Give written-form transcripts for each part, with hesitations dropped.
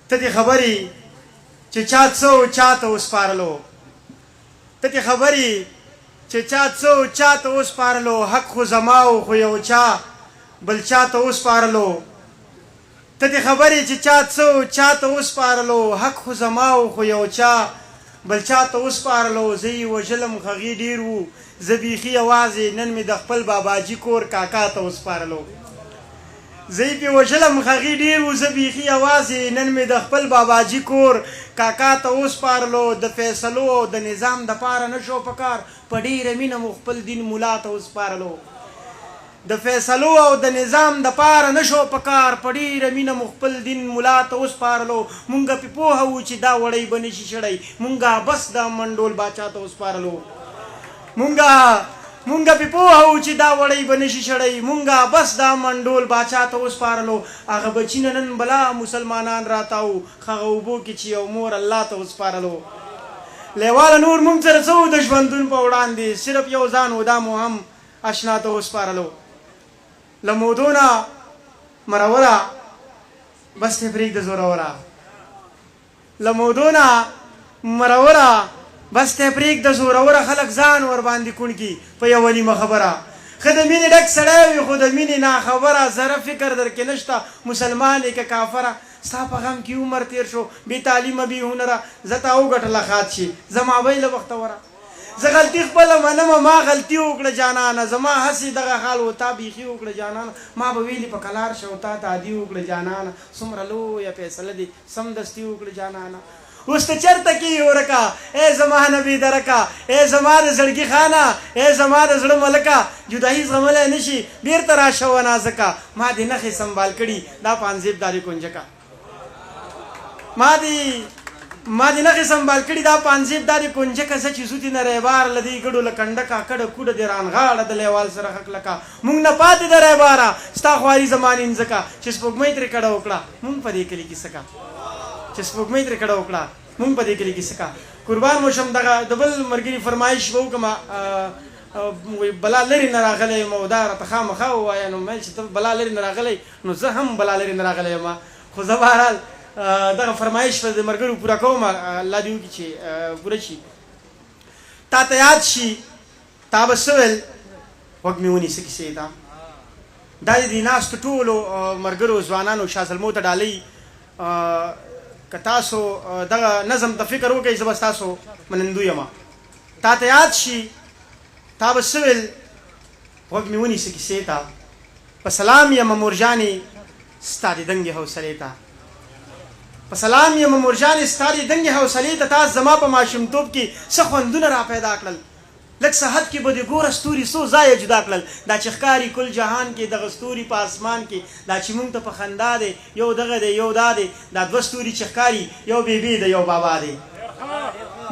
ته دې خبرې چې چا څه چا ته وسپارلو ته دې خبرې چې چا څه چا ته وسپارلو حق خو زما و خو یو چا بل چا ته وسپارلو ته دې خبرې چې چا څه چا ته وسپارلو حق خو زما و خو یو چا بل چا ته وسپارلو زه یې وژلم هغې ډېر وو زه بیخي یوازې نن مې د خپل باباجي کور کاکا ته وسپارلو زه یې پې وژلم هغې ډېر وو زه بیخي یوازې نن مې د خپل باباجي کور کاکا ته وسپارلو د فیصلو او د نظام دپاره نه شو په کار په ډېره مینه مو خپل دین ملا ته وسپارلو د فیصلو او د نظام دپاره نه شو په کار په ډېره مینه مو خپل دین ملا ته وسپارلو مونږ پې پوهه وو چې دا وړی به نه شي شړی مونږ بس دا منډول باچا ته وسپارلو مونږ پې پوهه وو چې دا وړی به نه شي شړی مونږ بس دا منډول باچا ته وسپارلو هغه بچي نه نن بلا مسلمانان راتاو هغه اوبو کې چې یو مور الله ته وسپارلو لیواله نور مونږ سره څه وو د ژوندون په وړاندې صرف یو ځان و دا مو هم اشنا ته وسپارلو له مودو نه مروره بس ته پرېږده زوروره له مودو نه مروره بس ته پرېږده زوروره خلک ځان ورباندې کوڼ کي په یوه نیمه خبره ښه د مینې ډک سړی وي خو د مینې ناخبره ذره فکر در کې نشته مسلمان یې که کافره ستا په غم کې عمر تېر شو بې تعلیمه بې هنره زه تا وګټله خات شي زما به یې له بختوره زه غلطي خپله منمه ما غلطي وکړه جانانه زما هسې دغه حال و تا بیخي وکړه جانانه ما به ویلي په کلار شه و تا ته عادي وکړه جانانه څومره لویه فیصله دې سمدستي وکړه جانانه اوس ته چېرته کېږي ورکه ای زما نبي درکه ای زما د زړګي خانه ای زما د زړه ملکه جدایي زغملی نه شي بېرته راشه و نازکه ما دې نښې سنبال کړي دا پانزیب دارې کونجکه ما دې نښې سنبال کړي دا پانزیب دارې کونجکه زه چې زو دې نه ریبار له دې ګډو له کنډکه کډه کوډه دې رانغاړه د لیوال سره حق لکه مونږ نه پاتې د ریباره ستا خواري زما نینځکه چې سپوږمۍ ترې کډه وکړه مونږ په دې کلي کې څه کا چې سپوږمۍ ترې کډه وکړه مونږ په دې کلي کې څه کا قربان مو شم دغه د بل ملګري فرمایش به وکړم بلا لرې نه راغلی یم او دا راته خامخا ووایه نو مې چې ته بلا لرې نه راغلی نو زه هم بلا لرې نه راغلی یم خو زه بهرحال دغه فرمایش به د ملګرو پوره کوم الله دې وکړي چې پوره شي تا ته یاد شي تا به څه ویل غوږ مې ونیسه کیسې ته دا د دې ناستو ټولو ملګرو ځوانانو شاه زلمو ته ډالۍ که تاسو دغه نظم ته فکر وکړئ زه به ستاسو منندوی یم تا ته یاد شي تا به څه ویل غوږ مې ونیسه کیسې ته په سلام یم مورجانې ستا د دنګې حوصلې ته په سلام یم مورجانې ستا د دنګې حوصلې ته تا زما په ماشومتوب کې څه خوندونه را پیدا کړل لږ صحت کې به دې ګوره ستوري څو ځایه جدا کړل دا چې ښکاري کل جهان کې دغه ستوري په اسمان کې دا چې مونږ ته په خندا دی یو دغه دی یو دا دی دا دوه ستوري چې ښکاري یو بیبي د یو بابا دی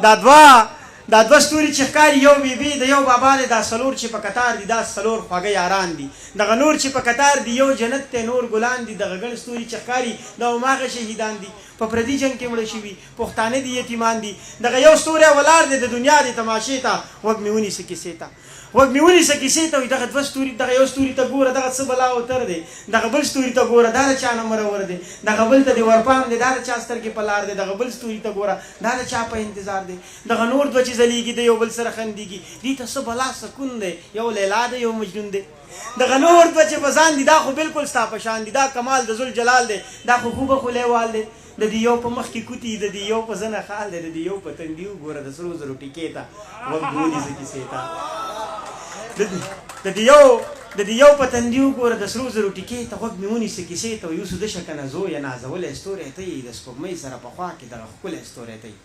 دا دوه ستوري چې ښکاري یو بیبي د یو بابا دی دا څلور چې په قطار دي دا څلور خواږه یاران دي دغه نور چې په قطار دي یو جنت دی نور ګلان دي دغه ګڼ ستوري چې ښکاري دا هماغه شهیدان دي په پردي جنګ کې مړه شوي پښتانه دي یتیمان دي دغه یو ستوری ولاړ دی د دنیا د تماشې ته غوږ مې ونیسه کیسې ته غوږ مې ونیسه کیسې ته وایي دغه دوه ستوري دغه یو ستوري ته ګوره دغه څه بلا اوتر دی دغه بل ستوري ته ګوره دا د چا نه مرور دی دغه بل ته دې ورپام دی دا د چا سترګې په لار دی دغه بل ستوري ته ګوره دا د چا په انتظار دی دغه نور دوه چې ځلیږي د یو بل سره خندېږي دې ته څه بلا سکون دی یو لیلا دی یو مجنون دی دغه نور دوه چې په ځان دي دا خو بالکل ستا په شان دي دا کمال د ذوالجلال دی دا خو خوبه خو لیوال دی د دې یو په مخ کې کوتي د دې یو په زنه خال دی د دې یو په تندي وګوره د سرو زرو ټیکې ته غوږ مې ونیسه کیسې ته د دې یو په تندي وګوره د سرو زرو ټیکې ته غوږ مې ونیسه کیسې ته یو څه دشه که نه زویه نازولی ستوری ته یې د سپوږمۍ سره په خوا کې دغه ښکلی ستوری ته یې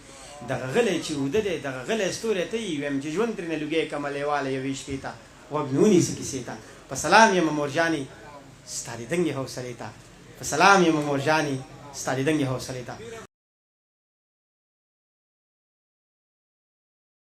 دغه غلی چې اوده دی دغه غلی ستوری ته یې ویم چې ژوند ترېنه لوګی کمه لیواله یوې شپې ته غوږ مې ونیسه کیسې ته په سلام یم مورجانې ستا د دنګې حوصلې ته په سلام یم مورجانې ستا د دنګې حوصلې ته